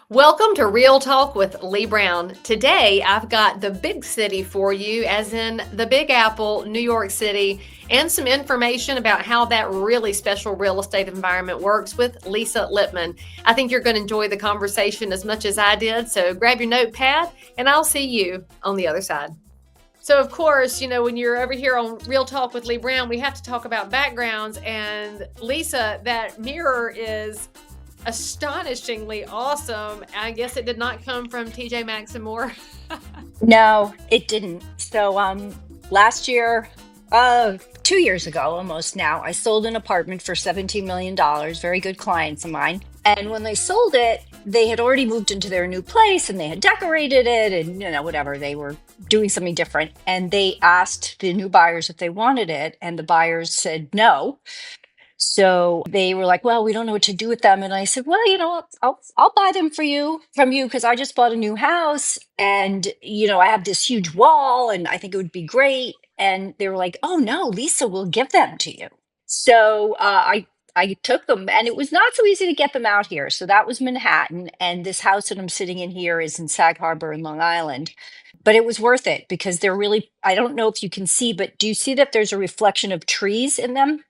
Welcome to Real Talk with Leigh Brown. Today, I've got the big city for you, as in the Big Apple, New York City, and some information about how that really special real estate environment works with Lisa Lippman. I think you're going to enjoy the conversation as much as I did, so grab your notepad, and I'll see you on the other side. So, of course, when you're over here on Real Talk with Leigh Brown, we have to talk about backgrounds. And Lisa, that mirror is astonishingly awesome. I guess it did not come from TJ Maxx and more. No, it didn't. Last year, 2 years ago almost now, I sold an apartment for $17 million, very good clients of mine. And when they sold it, they had already moved into their new place and they had decorated it and, whatever, they were doing something different. And they asked the new buyers if they wanted it, and the buyers said no. So they were like, "Well, we don't know what to do with them." And I said, "Well, I'll buy them from you because I just bought a new house, and I have this huge wall, and I think it would be great." And they were like, "Oh no, Lisa will give them to you." So I took them, and it was not so easy to get them out here. So that was Manhattan, and this house that I'm sitting in here is in Sag Harbor in Long Island. But it was worth it because they're really, I don't know if you can see, but do you see that there's a reflection of trees in them?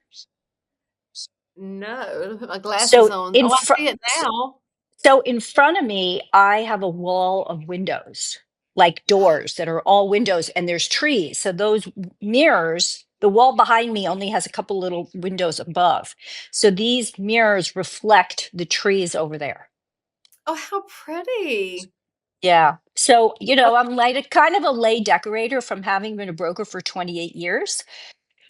No, put my glasses So on. in Oh, I front, see it now. so in front of me, I have a wall of windows, like doors that are all windows, and there's trees. So those mirrors, the wall behind me only has a couple little windows above. So these mirrors reflect the trees over there. Oh, how pretty. Yeah. So, Oh, I'm like a kind of a lay decorator from having been a broker for 28 years.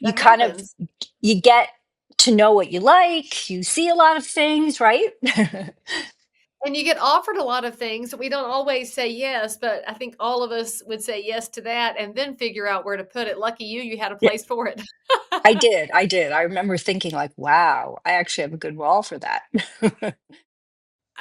You that kind of happens. you get to know what you like, you see a lot of things, right? And you get offered a lot of things. We don't always say yes, but I think all of us would say yes to that and then figure out where to put it. Lucky you, you had a place for it. I did. I remember thinking like, "Wow, I actually have a good wall for that."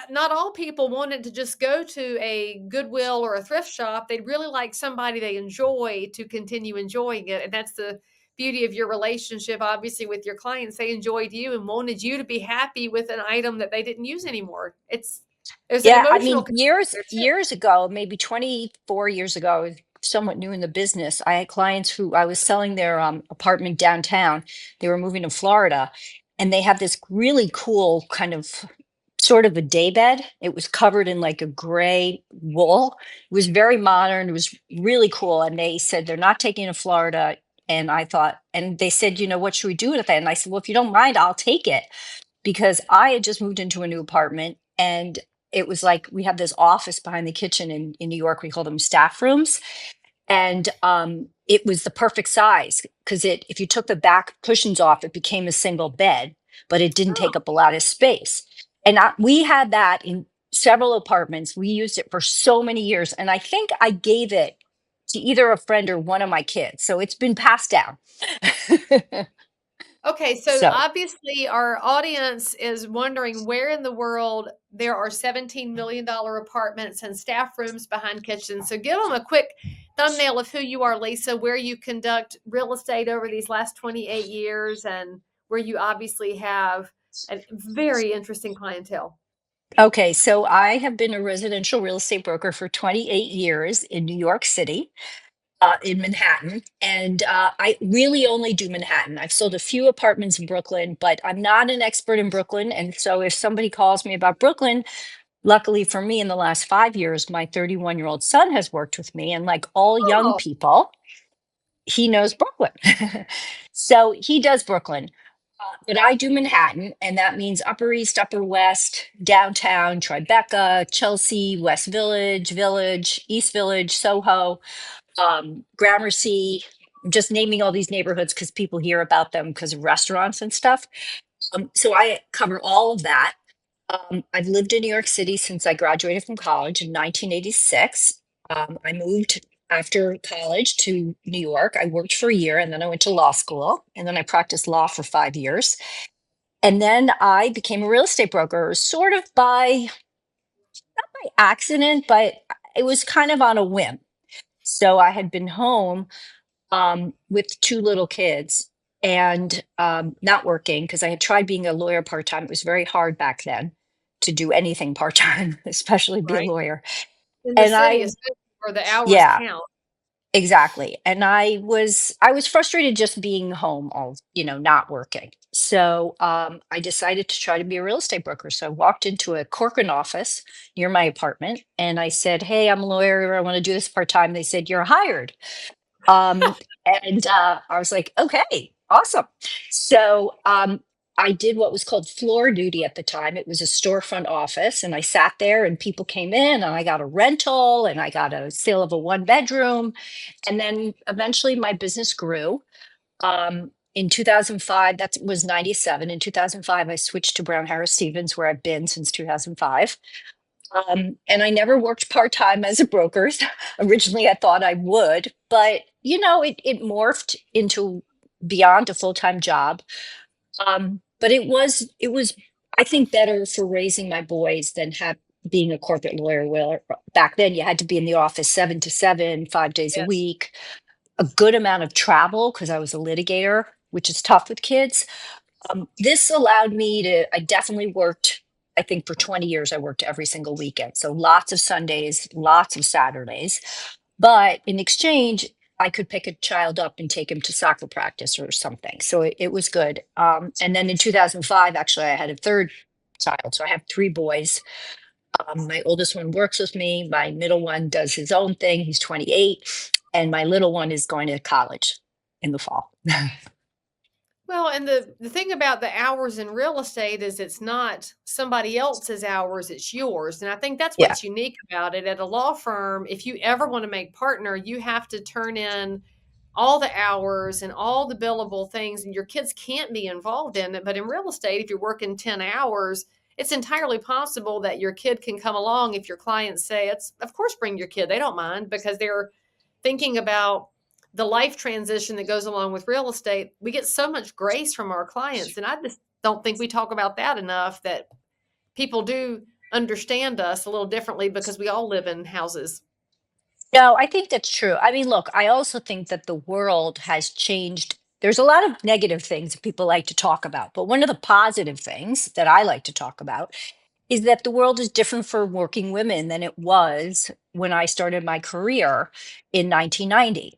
Not all people wanted to just go to a Goodwill or a thrift shop. They'd really like somebody they enjoy to continue enjoying it. And that's the beauty of your relationship, obviously, with your clients. They enjoyed you and wanted you to be happy with an item that they didn't use anymore. There's an Yeah, I emotional mean, connection years there too. years ago, maybe 24 years ago, I was somewhat new in the business. I had clients who I was selling their apartment downtown. They were moving to Florida, and they had this really cool kind of sort of a day bed. It was covered in like a gray wool. It was very modern. It was really cool. And they said they're not taking it to Florida. And I thought, and they said, "What should we do with it?" And I said, "Well, if you don't mind, I'll take it." Because I had just moved into a new apartment, and it was like we have this office behind the kitchen in New York. We call them staff rooms. And it was the perfect size because if you took the back cushions off, it became a single bed, but it didn't Oh, take up a lot of space. And we had that in several apartments. We used it for so many years. And I think I gave it to either a friend or one of my kids. So it's been passed down. okay. So So, obviously, our audience is wondering where in the world there are $17 million apartments and staff rooms behind kitchens. So give them a quick thumbnail of who you are, Lisa, where you conduct real estate over these last 28 years, and where you obviously have a very interesting clientele. okay. So I have been a residential real estate broker for 28 years in New York City. In Manhattan, and I really only do Manhattan. I've sold a few apartments in Brooklyn, but I'm not an expert in Brooklyn. And so if somebody calls me about Brooklyn, luckily for me, in the last 5 years, my 31-year-old son has worked with me. And like all young Oh, people, he knows Brooklyn. So he does Brooklyn. But I do Manhattan, and that means Upper East, Upper West, downtown, Tribeca, Chelsea, West Village, Village, East Village, Soho, Gramercy, just naming all these neighborhoods because people hear about them because of restaurants and stuff. So I cover all of that. I've lived in New York City since I graduated from college in 1986. I moved after college to New York. I worked for a year and then I went to law school and then I practiced law for 5 years. And then I became a real estate broker, sort of by accident, but it was kind of on a whim. So I had been home with two little kids and not working because I had tried being a lawyer part time. It was very hard back then to do anything part-time, especially be a Right. lawyer. In the And city, I, especially where the hours yeah, count. exactly. And I was frustrated just being home all, not working. So I decided to try to be a real estate broker. So I walked into a corporate office near my apartment and I said, "Hey, I'm a lawyer. I want to do this part-time." They said, "You're hired." Um, and I was like, "Okay, awesome." So I did what was called floor duty at the time. It was a storefront office, and I sat there, and people came in, and I got a rental, and I got a sale of a one bedroom, and then eventually my business grew. In 2005, that was 97. In 2005, I switched to Brown Harris Stevens, where I've been since 2005. And I never worked part time as a broker. Originally, I thought I would, but it morphed into beyond a full time job. But it was I think better for raising my boys than have being a corporate lawyer. Where back then you had to be in the office 7 to 7, 5 days a Yes. week, a good amount of travel because I was a litigator, which is tough with kids. This allowed me to, I definitely worked, I think for 20 years, I worked every single weekend. So lots of Sundays, lots of Saturdays. But in exchange, I could pick a child up and take him to soccer practice or something. So it was good. And then in 2005, actually, I had a third child. So I have three boys. My oldest one works with me. My middle one does his own thing. He's 28. And my little one is going to college in the fall. Well, and the thing about the hours in real estate is it's not somebody else's hours, it's yours. And I think that's Yeah, what's unique about it. At a law firm, if you ever want to make partner, you have to turn in all the hours and all the billable things, and your kids can't be involved in it. But in real estate, if you're working 10 hours, it's entirely possible that your kid can come along if your clients say it's, of course, bring your kid. They don't mind because they're thinking about the life transition that goes along with real estate. We get so much grace from our clients. And I just don't think we talk about that enough, that people do understand us a little differently because we all live in houses. no, I think that's true. I mean, look, I also think that the world has changed. There's a lot of negative things that people like to talk about, but one of the positive things that I like to talk about is that the world is different for working women than it was when I started my career in 1990.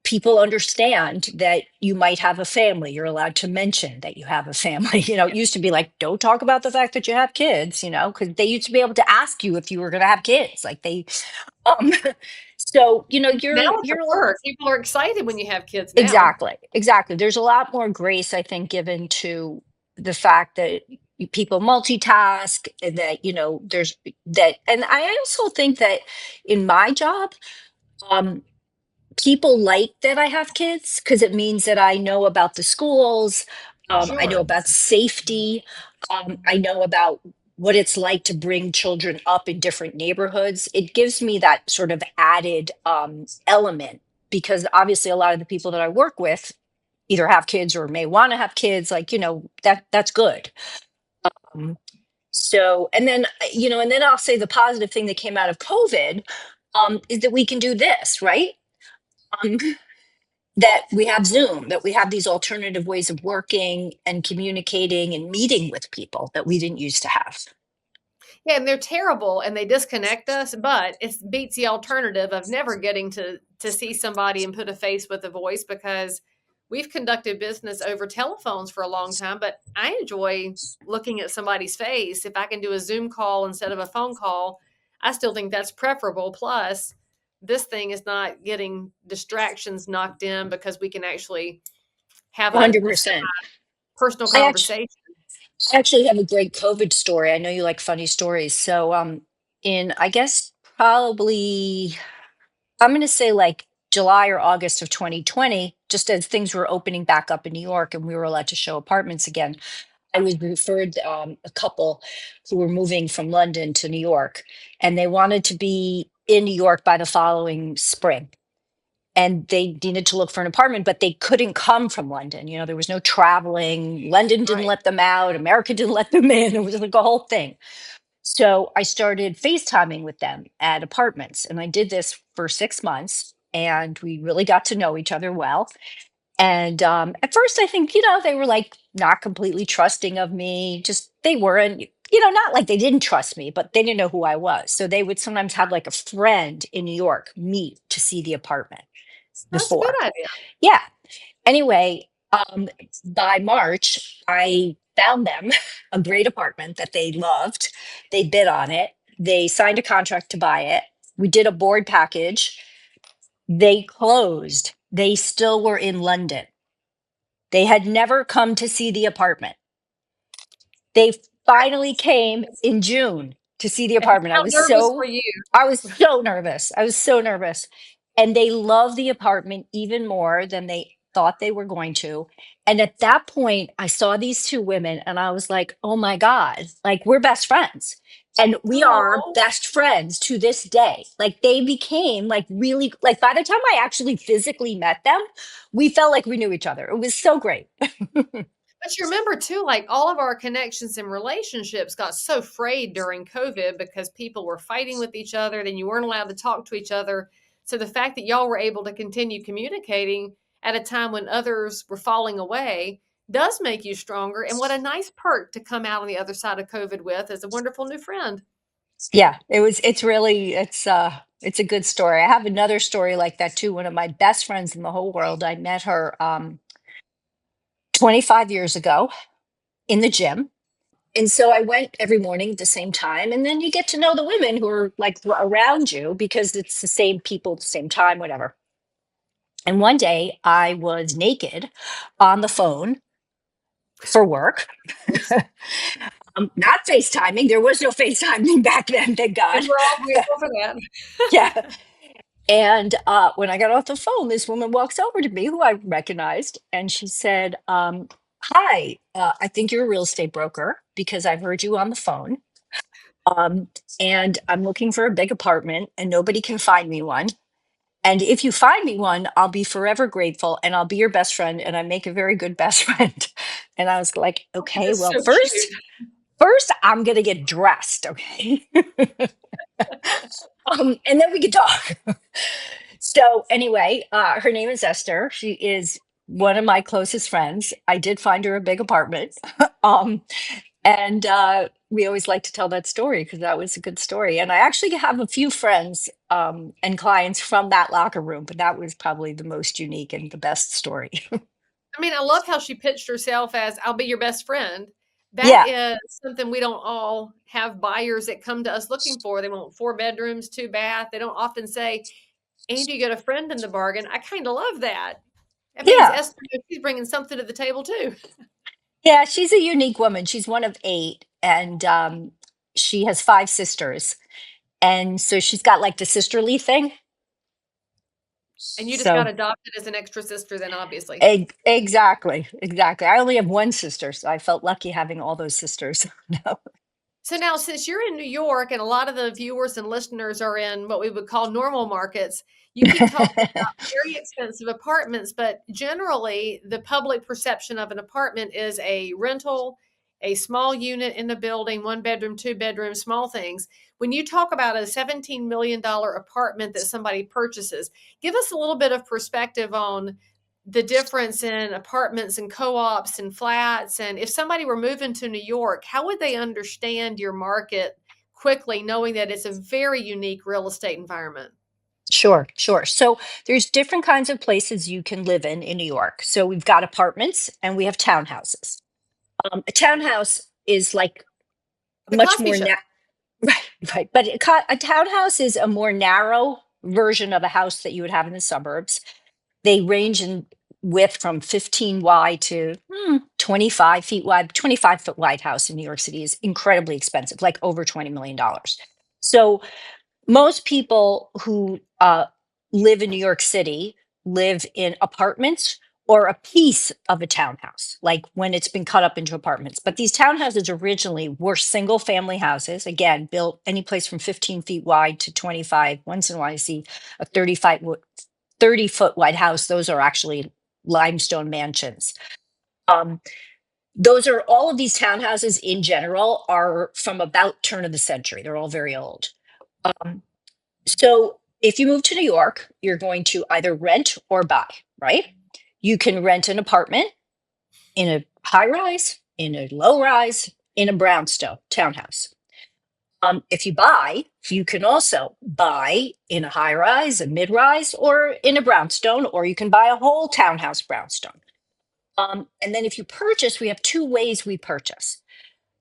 People understand that you might have a family. You're allowed to mention that you have a family. It used to be like, don't talk about the fact that you have kids, because they used to be able to ask you if you were going to have kids. Like um, so, Now you're, it's a you're work. People are excited when you have kids now. exactly, exactly. There's a lot more grace, I think, given to the fact that people multitask and that, there's that. And I also think that in my job, um, people like that I have kids because it means that I know about the schools. I know Sure. about safety. I know about what it's like to bring children up in different neighborhoods. It gives me that sort of added element because obviously a lot of the people that I work with either have kids or may want to have kids. Like, that's good. Um, and then I'll say the positive thing that came out of COVID is that we can do this, right? Um, that we have Zoom, that we have these alternative ways of working and communicating and meeting with people that we didn't used to have. Yeah, and they're terrible and they disconnect us, but it beats the alternative of never getting to see somebody and put a face with a voice, because we've conducted business over telephones for a long time, but I enjoy looking at somebody's face. If I can do a Zoom call instead of a phone call, I still think that's preferable. Plus, this thing is not getting distractions knocked in because we can actually have a 100%. personal I actually, conversation. I actually have a great COVID story. I know you like funny stories. So, in I guess probably I'm going to say like July or August of 2020, just as things were opening back up in New York and we were allowed to show apartments again, I was referred a couple who were moving from London to New York, and they wanted to be in New York by the following spring. And they needed to look for an apartment, but they couldn't come from London. There was no traveling. London didn't Right. let them out. America didn't let them in. It was like a whole thing. So I started FaceTiming with them at apartments. And I did this for 6 months. And we really got to know each other well. And at first, I think, they were like not completely trusting of me. Just they weren't, not like they didn't trust me, but they didn't know who I was. So they would sometimes have like a friend in New York meet to see the apartment That's a good before. idea. Yeah. Anyway, by March, I found them a great apartment that they loved. They bid on it. They signed a contract to buy it. We did a board package. They closed. They still were in London. They had never come to see the apartment. They finally came in June to see the And apartment. how nervous were you? I was so nervous. I was so nervous. And they loved the apartment even more than they thought they were going to. And at that point, I saw these two women and I was like, oh my God, like we're best friends. And we are Oh, best friends to this day. Like they became like really, like by the time I actually physically met them, we felt like we knew each other. It was so great. but you remember too, like all of our connections and relationships got so frayed during COVID because people were fighting with each other, then you weren't allowed to talk to each other. So the fact that y'all were able to continue communicating at a time when others were falling away does make you stronger. And what a nice perk to come out on the other side of COVID with as a wonderful new friend. Yeah, it's a good story. I have another story like that too. One of my best friends in the whole world. I met her 25 years ago in the gym. And so I went every morning at the same time. And then you get to know the women who are like around you because it's the same people, the same time, whatever. And one day I was naked on the phone for work. Oops. Not FaceTiming. There was no FaceTiming back then, thank And God. we're all grateful for that. Yeah. And when I got off the phone, this woman walks over to me who I recognized, and she said, hi, I think you're a real estate broker because I've heard you on the phone. Um, and I'm looking for a big apartment and nobody can find me one. And if you find me one, I'll be forever grateful and I'll be your best friend. And I make a very good best friend. And I was like, okay, That's well, so cute. first I'm going to get dressed. Okay. And then we can talk. So anyway, her name is Esther. She is one of my closest friends. I did find her a big apartment. um, and we always like to tell that story because that was a good story. And I actually have a few friends and clients from that locker room, but that was probably the most unique and the best story. I mean, I love how she pitched herself as I'll be your best friend. That Yeah, is something we don't all have buyers that come to us looking for. They want 4 bedrooms, 2 bath. They don't often say, and you get a friend in the bargain. I kind of love that. That means yeah, Esther, she's bringing something to the table too. yeah. She's a unique woman. She's one of eight, and she has five sisters. And so she's got like the sisterly thing. And you just got So adopted as an extra sister, then obviously. exactly, exactly. I only have one sister, so I felt lucky having all those sisters. No. So now, since you're in New York and a lot of the viewers and listeners are in what we would call normal markets, you keep talking about very expensive apartments, but generally, the public perception of an apartment is a rental, a small unit in the building, 1 bedroom, 2 bedroom, small things. When you talk about a $17 million apartment that somebody purchases, give us a little bit of perspective on the difference in apartments and co-ops and flats. And if somebody were moving to New York, how would they understand your market quickly, knowing that it's a very unique real estate environment? Sure, sure. So there's different kinds of places you can live in New York. So we've got apartments and we have townhouses. A townhouse is like The much Cosby more Show. right, right. But a townhouse is a more narrow version of a house that you would have in the suburbs. They range in width from 15 wide to 25 feet wide. 25-foot wide house in New York City is incredibly expensive, like over $20 million. So most people who live in New York City live in apartments or a piece of a townhouse, like when it's been cut up into apartments. But these townhouses originally were single family houses, again, built any place from 15 feet wide to 25. Once in a while, you see a 30-foot wide house. Those are actually limestone mansions. Um, those are all of these townhouses in general are from about turn of the century. They're all very old. Um, so if you move to New York, you're going to either rent or buy, right? You can rent an apartment in a high rise, in a low rise, in a brownstone townhouse. If you buy, you can also buy in a high rise, a mid rise, or in a brownstone, or you can buy a whole townhouse brownstone. And then if you purchase, we have two ways we purchase.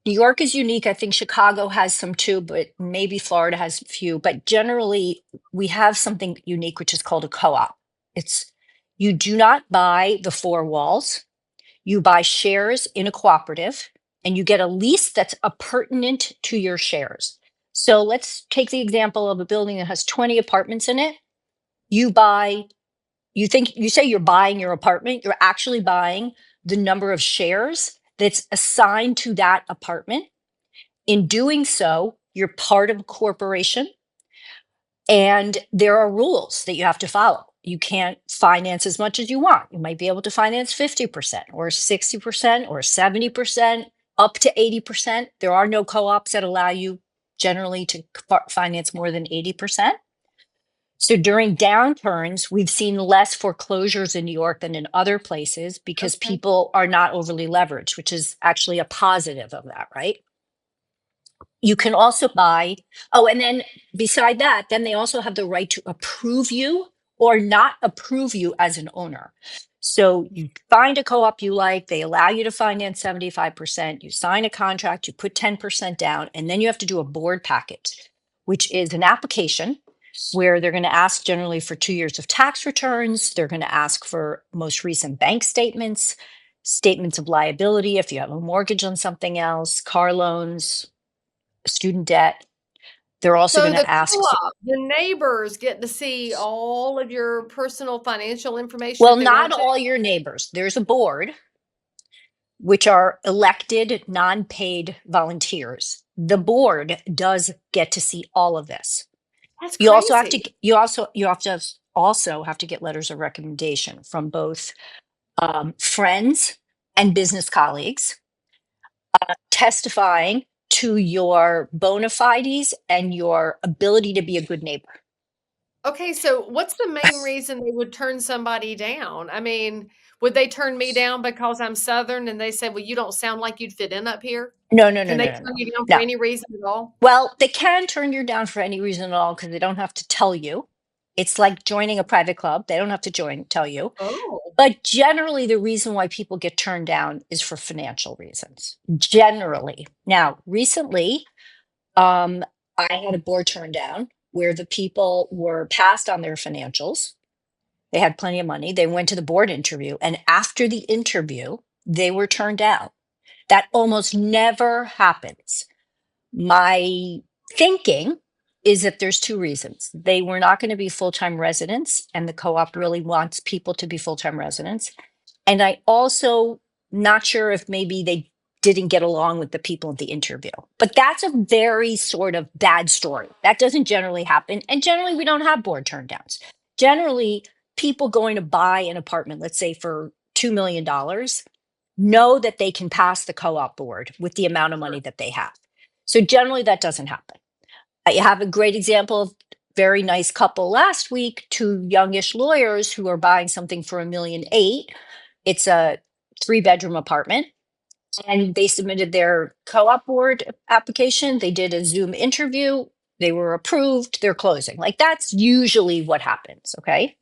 New York is unique. I think Chicago has some too, but maybe Florida has a few. But generally, we have something unique, which is called a co-op. It's you do not buy the four walls. You buy shares in a cooperative, and you get a lease that's pertinent to your shares. So let's take the example of a building that has 20 apartments in it. You buy, you say you're buying your apartment, you're actually buying the number of shares that's assigned to that apartment. In doing so, you're part of a corporation, and there are rules that you have to follow. You can't finance as much as you want. You might be able to finance 50% or 60% or 70%, up to 80%. There are no co-ops that allow you generally to finance more than 80%. So during downturns, we've seen less foreclosures in New York than in other places because Okay. people are not overly leveraged, which is actually a positive of that, right? You can also buy, oh, and then beside that, then they also have the right to approve you or not approve you as an owner. So you find a co-op you like, they allow you to finance 75%, you sign a contract, you put 10% down, and then you have to do a board package, which is an application where they're going to ask generally for 2 years of tax returns. They're going to ask for most recent bank statements, statements of liability if you have a mortgage on something else, car loans, student debt. They're also So going the to ask for, co-op, the neighbors get to see all of your personal financial information well, if they not want to? all your neighbors. There's a board, which are elected, non paid volunteers. The board does get to see all of this. That's You also have to, crazy. also have to get letters of recommendation from both friends and business colleagues testifying to your bona fides and your ability to be a good neighbor. Okay, so what's the main reason they would turn somebody down? I mean, would they turn me down because I'm Southern and they say, "Well, you don't sound like you'd fit in up here"? No, no, no, Can they no, no, turn no. you down for No. any reason at all? Well, they can turn you down for any reason at all because they don't have to tell you. It's like joining a private club. They don't have to tell you. Oh, But generally, the reason why people get turned down is for financial reasons. Generally. Now, recently, um, I had a board turn down where the people were passed on their financials. They had plenty of money. They went to the board interview. And after the interview, they were turned down. That almost never happens. My thinking is that there's two reasons. They were not going to be full-time residents, and the co-op really wants people to be full-time residents. And I also not sure if maybe they didn't get along with the people at the interview. But that's a very sort of bad story. That doesn't generally happen. And generally we don't have board turn downs. Generally, people going to buy an apartment, let's say for $2 million, know that they can pass the co-op board with the amount of money sure. that they have. So generally that doesn't happen. I have a great example of very nice couple last week, two youngish lawyers who are buying something for $1.8 million. It's a 3-bedroom apartment, and they submitted their co-op board application. They did a Zoom interview. They were approved. They're closing. Like that's usually what happens. Okay.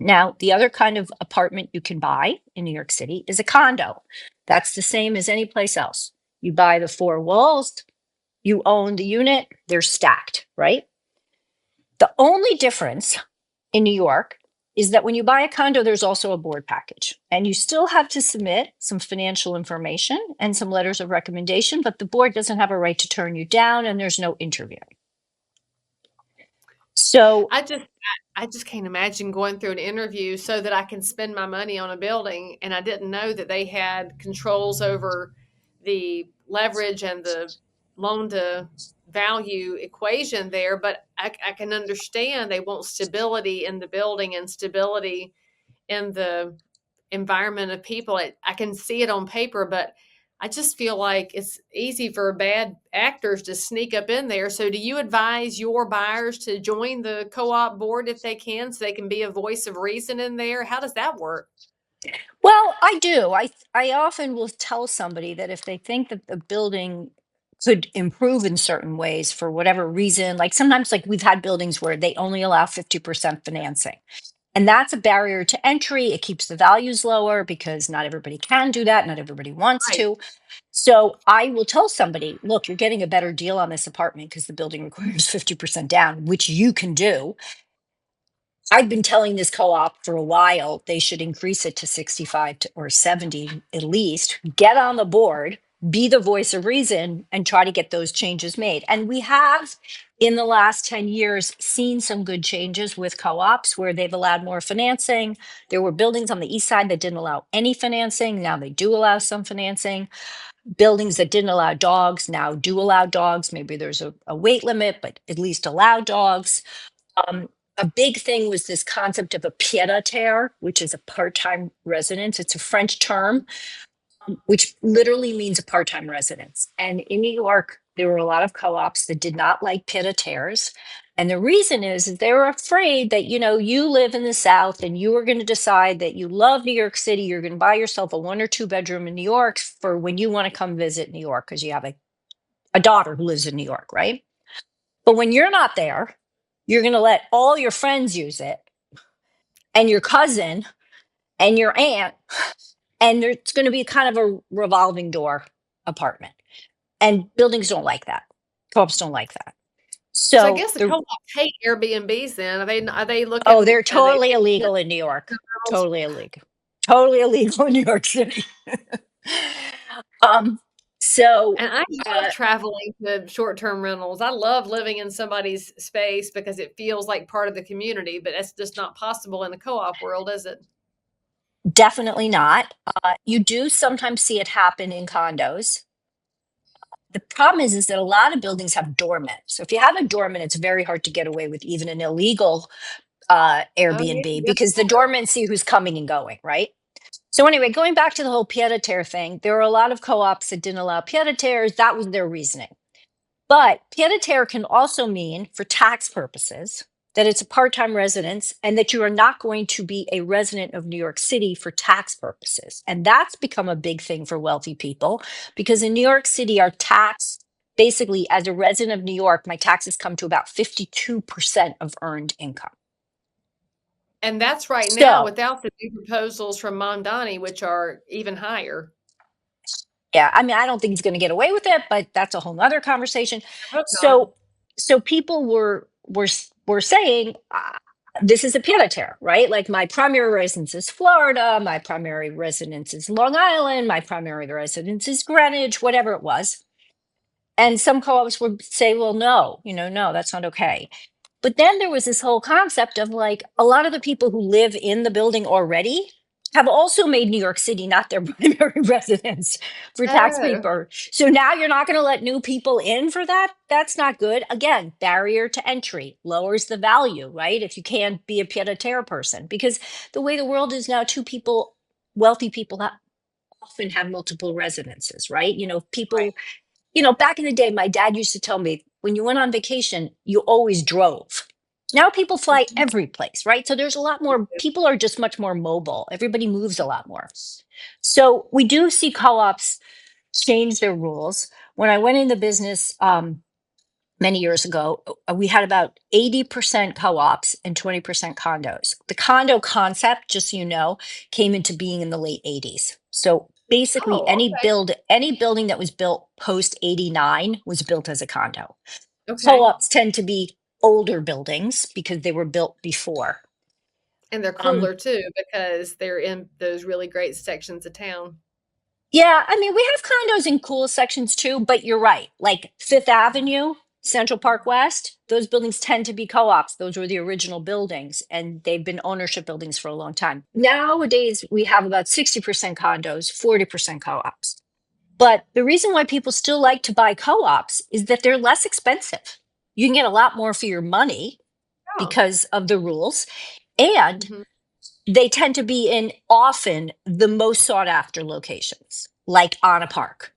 Now, the other kind of apartment you can buy in New York City is a condo. That's the same as any place else. You buy the four walls, you own the unit, they're stacked, right? The only difference in New York is that when you buy a condo, there's also a board package, and you still have to submit some financial information and some letters of recommendation, but the board doesn't have a right to turn you down, and there's no interview. So, I just can't imagine going through an interview so that I can spend my money on a building, and I didn't know that they had controls over the leverage and the loan to value equation there, but I can understand they want stability in the building and stability in the environment of people. I can see it on paper, but I just feel like it's easy for bad actors to sneak up in there. So, do you advise your buyers to join the co op board if they can so they can be a voice of reason in there? How does that work? Well, I do. I often will tell somebody that if they think that the building could improve in certain ways for whatever reason, like sometimes like we've had buildings where they only allow 50% financing. And that's a barrier to entry. It keeps the values lower because not everybody can do that, not everybody wants Right. to. So I will tell somebody, look, you're getting a better deal on this apartment because the building requires 50% down, which you can do. I've been telling this co-op for a while they should increase it to 65 or 70 at least. Get on the board, be the voice of reason, and try to get those changes made. And we have, in the last 10 years, seen some good changes with co-ops where they've allowed more financing. There were buildings on the east side that didn't allow any financing. Now they do allow some financing. Buildings that didn't allow dogs now do allow dogs. Maybe there's a weight limit, but at least allow dogs. Um, a big thing was this concept of a pied a terre, which is a part time residence. It's a French term, which literally means a part time residence. And in New York, there were a lot of co ops that did not like pied a terres. And the reason is they were afraid that, you know, you live in the South and you are going to decide that you love New York City. You're going to buy yourself a 1 or 2 bedroom in New York for when you want to come visit New York because you have a daughter who lives in New York, right? But when you're not there, you're going to let all your friends use it and your cousin and your aunt, and it's going to be kind of a revolving door apartment. And buildings don't like that. Co-ops don't like that. So, I So guess the co ops hate Airbnbs then. Are they oh, looking, they're are they totally looking illegal in New York. at Totally illegal. Totally illegal in New York City. um, so And I uh, love traveling to short-term rentals. I love living in somebody's space because it feels like part of the community, but that's just not possible in the co-op world, is it? definitely not. You do sometimes see it happen in condos. The problem is that a lot of buildings have doormen. So if you have a doorman, it's very hard to get away with even an illegal Oh, yeah, Airbnb good because the doormen see who's coming and going, right? So anyway, going back to the whole pied-à-terre thing, there were a lot of co-ops that didn't allow pied-à-terres. That was their reasoning. But pied-à-terre can also mean, for tax purposes, that it's a part-time residence and that you are not going to be a resident of New York City for tax purposes. And that's become a big thing for wealthy people because in New York City, our tax, basically, as a resident of New York, my taxes come to about 52% of earned income. And that's right now So without the new proposals from Mamdani, which are even higher. yeah, I mean, I don't think he's going to get away with it, but that's a whole nother conversation. I hope not. So people were saying this is a pied a terre, right? Like my primary residence is Florida, my primary residence is Long Island, my primary residence is Greenwich, whatever it was. And some co-ops would say, well, no, no, that's not okay. But then there was this whole concept of like a lot of the people who live in the building already have also made New York City not their primary residence for tax Oh, paper. So now you're not going to let new people in for that? That's not good. Again, barrier to entry lowers the value, right? If you can't be a pied a terre person, because the way the world is now, wealthy people often have multiple residences, right? right. People back in the day, my dad used to tell me when you went on vacation, you always drove. Now people fly Mhm. every place, right? So there's a lot more, people are just much more mobile. Everybody moves a lot more. So we do see co ops change their rules. When I went into business many years ago, we had about 80% co ops and 20% condos. The condo concept, just so you know, came into being in the late 80s. So basically Oh, any building that was built post 89 was built as a condo. okay. Co-ops tend to be older buildings because they were built before. And they're um cooler too because they're in those really great sections of town. yeah, I mean, we have condos in cool sections too, but you're right, like Fifth Avenue, Central Park West, those buildings tend to be co-ops. Those were the original buildings and they've been ownership buildings for a long time. Nowadays we have about 60% condos, 40% co-ops. But the reason why people still like to buy co-ops is that they're less expensive. You can get a lot more for your money Yeah. because of the rules. And Mhm. they tend to be in often the most sought after locations. like on a park.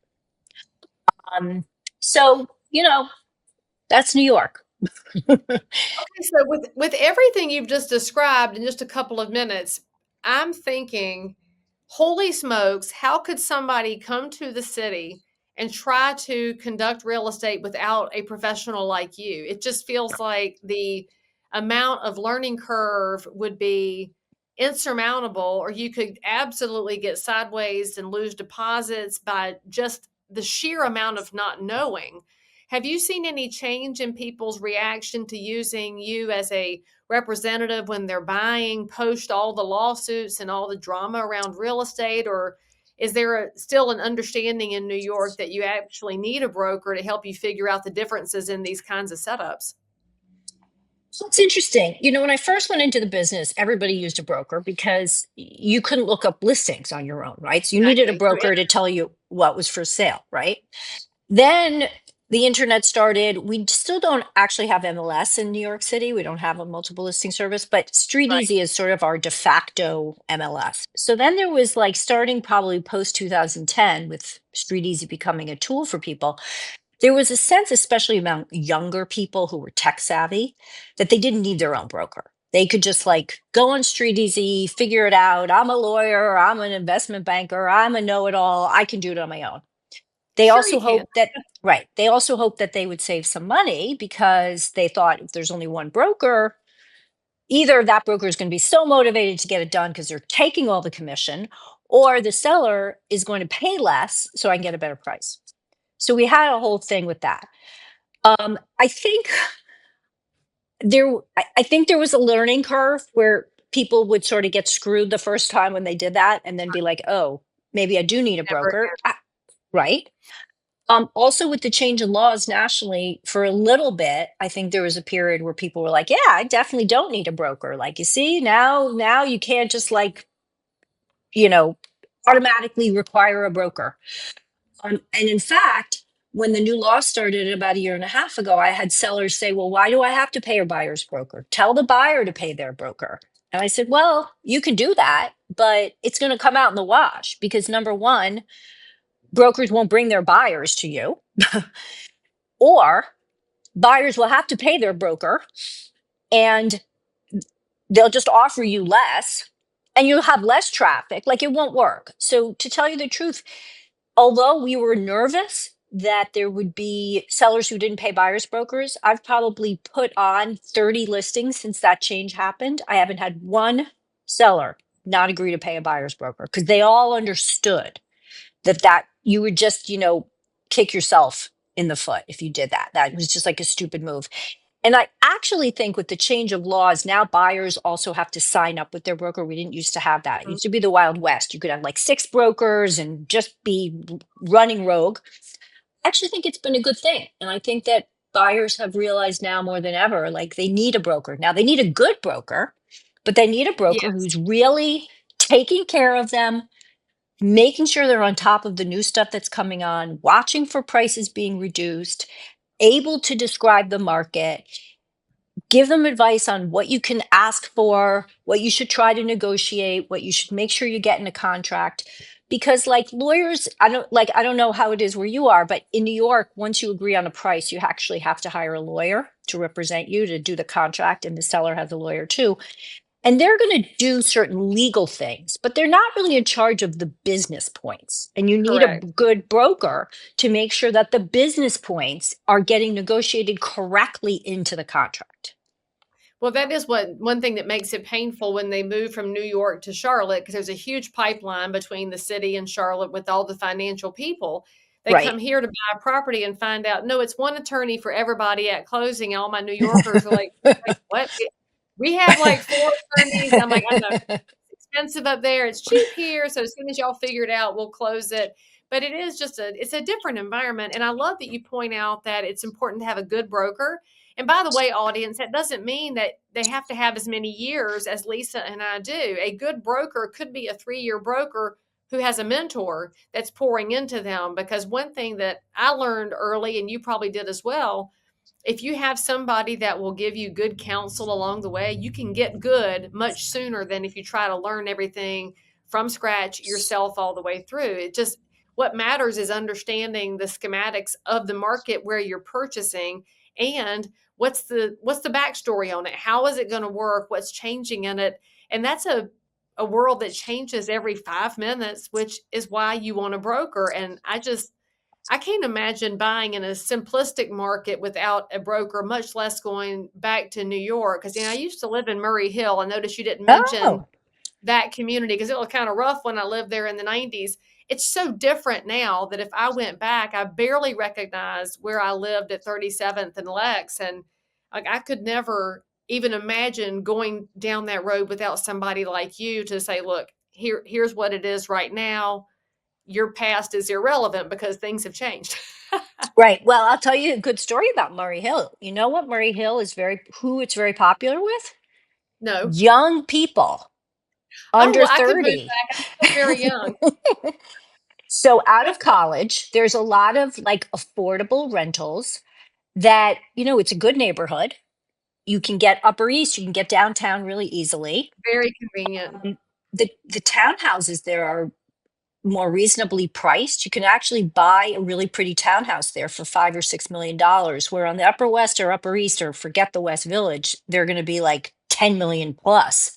Um, so, that's New York. Okay, so with everything you've just described in just a couple of minutes, I'm thinking, holy smokes, how could somebody come to the city and try to conduct real estate without a professional like you? It just feels like the amount of learning curve would be insurmountable, or you could absolutely get sideways and lose deposits by just the sheer amount of not knowing. Have you seen any change in people's reaction to using you as a representative when they're buying, post all the lawsuits and all the drama around real estate? Or is there still an understanding in New York that you actually need a broker to help you figure out the differences in these kinds of setups? So it's interesting. When I first went into the business, everybody used a broker because you couldn't look up listings on your own, right? So you needed a Exactly. broker to tell you what was for sale, right? Then the internet started. We still don't actually have MLS in New York City. We don't have a multiple listing service, but Street Right. Easy is sort of our de facto MLS. So then there was like starting probably post 2010 with Street Easy becoming a tool for people. There was a sense, especially among younger people who were tech savvy, that they didn't need their own broker. They could just like go on Street Easy, figure it out. I'm a lawyer, I'm an investment banker, I'm a know it all. I can do it on my own. They Sure, you also can. hoped that, right. They also hoped that they would save some money because they thought if there's only one broker, either that broker is going to be so motivated to get it done because they're taking all the commission, or the seller is going to pay less so I can get a better price. So we had a whole thing with that. I think I think there was a learning curve where people would sort of get screwed the first time when they did that, and then be like, "Oh, maybe I do need a Never broker." Right? Also, with the change in laws nationally, for a little bit, I think there was a period where people were like, "Yeah, I definitely don't need a broker." Like, you see, now you can't just like you know automatically require a broker. And in fact, when the new law started about a year and a half ago, I had sellers say, "Well, why do I have to pay a buyer's broker? Tell the buyer to pay their broker." And I said, "Well, you can do that, but it's going to come out in the wash because number one, brokers won't bring their buyers to you, or buyers will have to pay their broker and they'll just offer you less and you'll have less traffic. Like it won't work." So, to tell you the truth, although we were nervous that there would be sellers who didn't pay buyers brokers, I've probably put on 30 listings since that change happened. I haven't had one seller not agree to pay a buyer's broker because they all understood that you would just, kick yourself in the foot if you did that. That was just like a stupid move. And I actually think with the change of laws, now buyers also have to sign up with their broker. We didn't used to have that. It Mhm. used to be the Wild West. You could have like six brokers and just be running rogue. I actually think it's been a good thing. And I think that buyers have realized now more than ever, like they need a broker. Now they need a good broker, but they need a broker Yes. who's really taking care of them, making sure they're on top of the new stuff that's coming on, watching for prices being reduced, able to describe the market, give them advice on what you can ask for, what you should try to negotiate, what you should make sure you get in a contract. Because like lawyers, I don't know how it is where you are, but in New York, once you agree on a price, you actually have to hire a lawyer to represent you to do the contract, and the seller has a lawyer too. And they're going to do certain legal things, but they're not really in charge of the business points. And you need a Correct. good broker to make sure that the business points are getting negotiated correctly into the contract. Well, that is what one thing that makes it painful when they move from New York to Charlotte, because there's a huge pipeline between the city and Charlotte with all the financial people. They Right. come here to buy a property and find out, no, it's one attorney for everybody at closing. And all my New Yorkers are like, wait, what? We have like four attorneys. I'm like, I know it's expensive up there. It's cheap here. So as soon as y'all figure it out, we'll close it. But it is just it's a different environment. And I love that you point out that it's important to have a good broker. And by the way, audience, that doesn't mean that they have to have as many years as Lisa and I do. A good broker could be a 3-year broker who has a mentor that's pouring into them. Because one thing that I learned early, and you probably did as well, if you have somebody that will give you good counsel along the way, you can get good much sooner than if you try to learn everything from scratch yourself all the way through. It just, what matters is understanding the schematics of the market where you're purchasing, and what's the backstory on it? How is it going to work? What's changing in it? And that's a world that changes every 5 minutes, which is why you want a broker. And I can't imagine buying in a simplistic market without a broker, much less going back to New York. Because I used to live in Murray Hill. I noticed you didn't mention Oh, that community because it was kind of rough when I lived there in the 90s. It's so different now that if I went back, I barely recognized where I lived at 37th and Lex. And like I could never even imagine going down that road without somebody like you to say, look, here's what it is right now. Your past is irrelevant because things have changed. right. Well, I'll tell you a good story about Murray Hill. You know what Murray Hill is who it's very popular with? No. Young people Oh, under well, I could move 30. back. I'm still very young. So out of college, there's a lot of like affordable rentals that, it's a good neighborhood. You can get Upper East, you can get downtown really easily. Very convenient. The townhouses there are more reasonably priced. You can actually buy a really pretty townhouse there for $5 or $6 million, where on the Upper West or Upper East, or forget the West Village, they're going to be like 10 million plus.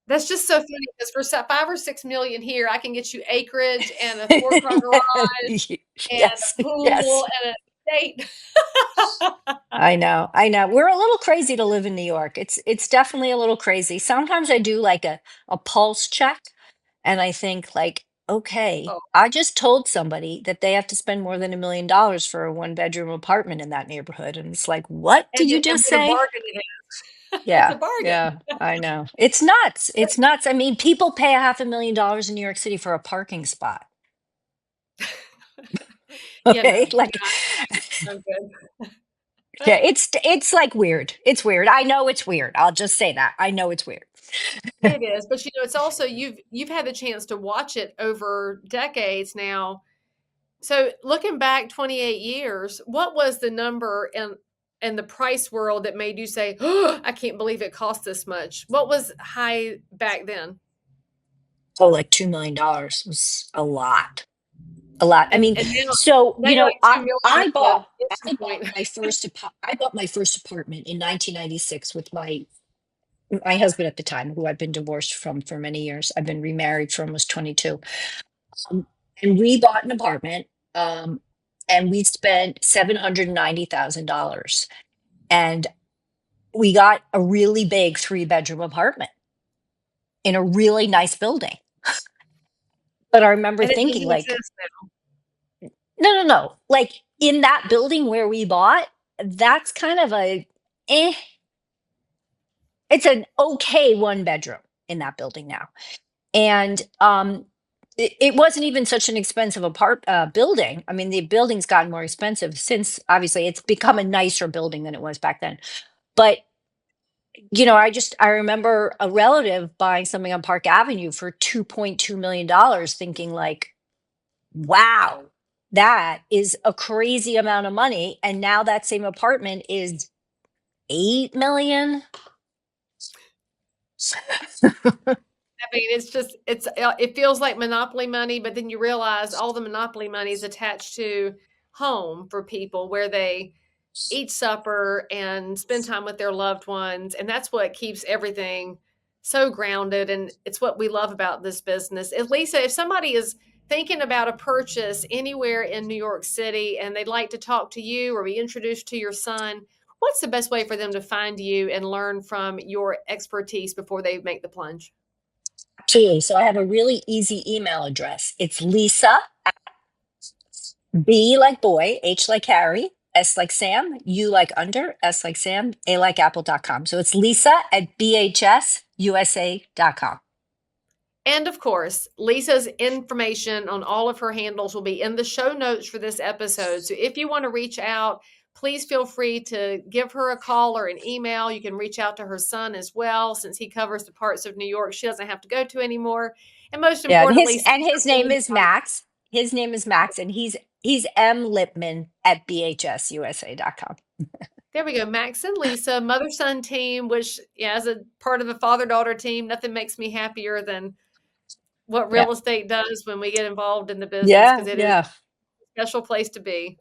That's just so funny because for 5 or 6 million here, I can get you acreage and a 4-car garage and Yes, a pool yes. and a state. I know. We're a little crazy to live in New York. It's definitely a little crazy. Sometimes I do like a pulse check, and I think like, okay, Oh, I just told somebody that they have to spend more than $1 million for a one-bedroom apartment in that neighborhood. And it's like, what did you and just what a say? bargain it is. It's a Yeah, bargain. yeah, I know. It's nuts. It's nuts. I mean, people pay $500,000 in New York City for a parking spot. You Okay. know, Like, I'm good. yeah, it's like weird. It's weird. I know it's weird. I'll just say that. I know it's weird. It is, but it's also you've had the chance to watch it over decades now. So looking back 28 years, what was the number in the price world that made you say, "Oh, I can't believe it cost this much"? What was high back then? Oh, like $2 million was a lot. A lot. I mean, And so, now you're like 2 million is the I entry bought point. I bought my first apartment in 1996 with my husband at the time, who I've been divorced from for many years. I've been remarried for almost 22. Um, and we bought an apartment, um, and we spent $790,000. And we got a really big 3-bedroom apartment in a really nice building. But I remember And it thinking, doesn't like, exist now. no, no, no. Like in that building where we bought, that's kind of eh, it's an okay 1 bedroom in that building now. And it wasn't even such an expensive building. I mean, the building's gotten more expensive since, obviously it's become a nicer building than it was back then. But I remember a relative buying something on Park Avenue for $2.2 million, thinking like, wow, that is a crazy amount of money. And now that same apartment is 8 million. I mean, it feels like monopoly money, but then you realize all the monopoly money is attached to home for people where they eat supper and spend time with their loved ones. And that's what keeps everything so grounded. And it's what we love about this business. Lisa, if somebody is thinking about a purchase anywhere in New York City and they'd like to talk to you or be introduced to your son, what's the best way for them to find you and learn from your expertise before they make the plunge? Absolutely. So I have a really easy email address. It's Lisa, B like boy, H like Harry, S like Sam, U like under, S like Sam, A like apple.com. So it's Lisa at bhsusa.com. And of course, Lisa's information on all of her handles will be in the show notes for this episode. So if you want to reach out, please feel free to give her a call or an email. You can reach out to her son as well, since he covers the parts of New York she doesn't have to go to anymore. And most Yeah, and importantly, his name is Max. His name is Max, and he's M Lippman at bhsusa.com. there we go. Max and Lisa, mother son team, which, yeah, as a part of a father daughter team, nothing makes me happier than what Yeah. real estate does when we get involved in the business, Yeah. because it is Yeah. a special place to be.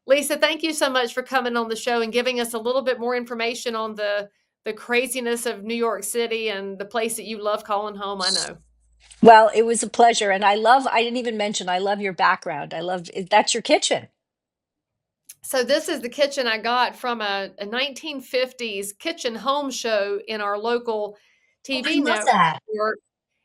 Lisa, thank you so much for coming on the show and giving us a little bit more information on the craziness of New York City and the place that you love calling home, I know. Well, it was a pleasure. And I didn't even mention, I love your background. That's your kitchen. So this is the kitchen I got from a 1950s kitchen home show in our local Oh, I TV love that. network.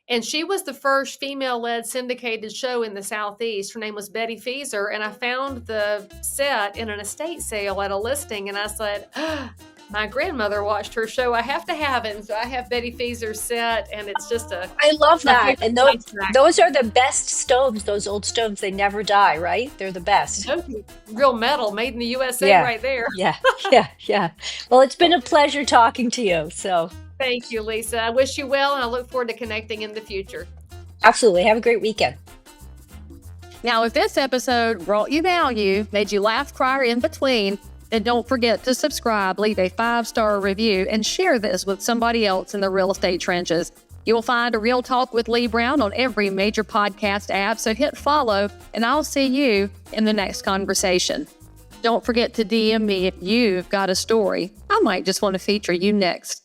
And she was the first female-led syndicated show in the Southeast. Her name was Betty Feeser, and I found the set in an estate sale at a listing, and I said, my grandmother watched her show. I have to have it. And so I have Betty Feeser's set, and it's just I love my that. favorite And place to those are the best stoves, those old stoves. They never die, right? They're the best. real metal, made in the USA Yeah. right there. Yeah. Yeah. Yeah. Well, it's been a pleasure talking to you. So Thank you, Lisa. I wish you well, and I look forward to connecting in the future. absolutely. Have a great weekend. Now, if this episode brought you value, made you laugh, cry, or in between, then don't forget to subscribe, leave a 5-star review, and share this with somebody else in the real estate trenches. You'll find a Real Talk with Leigh Brown on every major podcast app, so hit follow, and I'll see you in the next conversation. Don't forget to DM me if you've got a story. I might just want to feature you next.